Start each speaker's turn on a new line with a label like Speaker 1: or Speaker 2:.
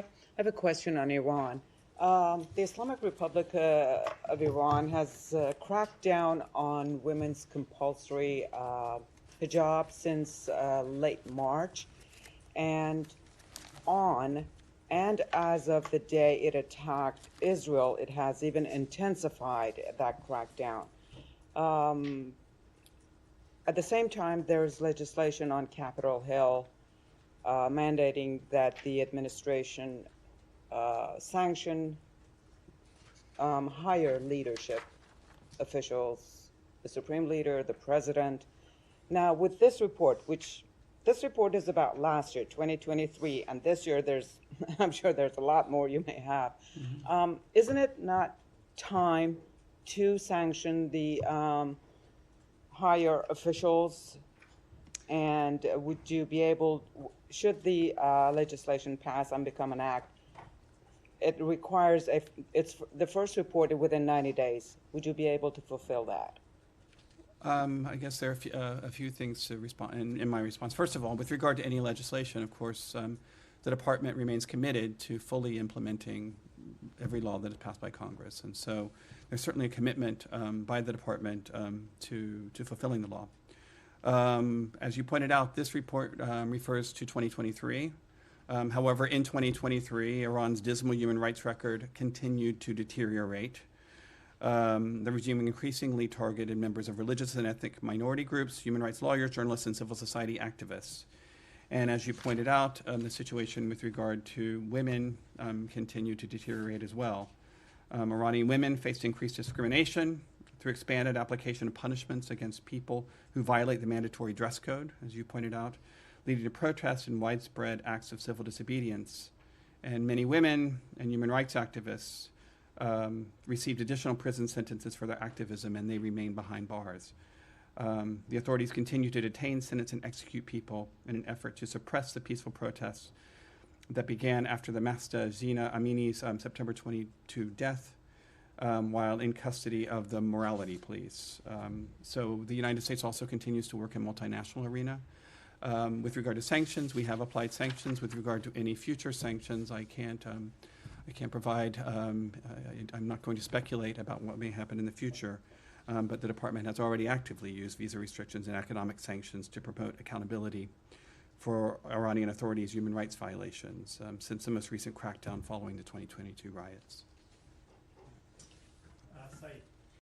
Speaker 1: I have a question on Iran. The Islamic Republic of Iran has cracked down on women's compulsory hijab since late March, and on and as of the day it attacked Israel, it has even intensified that crackdown. Um, at the same time, there's legislation on Capitol Hill mandating that the administration sanction higher leadership officials, the supreme leader, the president. Now, with this report, which this report is about last year, 2023, and this year there's, I'm sure there's a lot more you may have. Isn't it not time to sanction the higher officials? And would you be able, should the legislation pass and become an act, it requires it's the first reported within 90 days. Would you be able to fulfill that?
Speaker 2: I guess there are a few things to respond in my response. First of all, with regard to any legislation, of course, the department remains committed to fully implementing every law that is passed by Congress, and so there's certainly a commitment by the department to fulfilling the law. As you pointed out, this report refers to 2023. However, in 2023, Iran's dismal human rights record continued to deteriorate. The regime increasingly targeted members of religious and ethnic minority groups, human rights lawyers, journalists, and civil society activists. And as you pointed out, the situation with regard to women continued to deteriorate as well. Iranian women faced increased discrimination through expanded application of punishments against people who violate the mandatory dress code, as you pointed out, leading to protests and widespread acts of civil disobedience. And many women and human rights activists received additional prison sentences for their activism, and they remain behind bars. The authorities continue to detain, sentence, and execute people in an effort to suppress the peaceful protests that began after the Mahsa Zina Amini's September 22 death, while in custody of the morality police. So the United States also continues to work in multinational arena. With regard to sanctions, we have applied sanctions. With regard to any future sanctions, I can't provide, I'm not going to speculate about what may happen in the future, but the department has already actively used visa restrictions and economic sanctions to promote accountability for Iranian authorities' human rights violations since the most recent crackdown following the 2022 riots.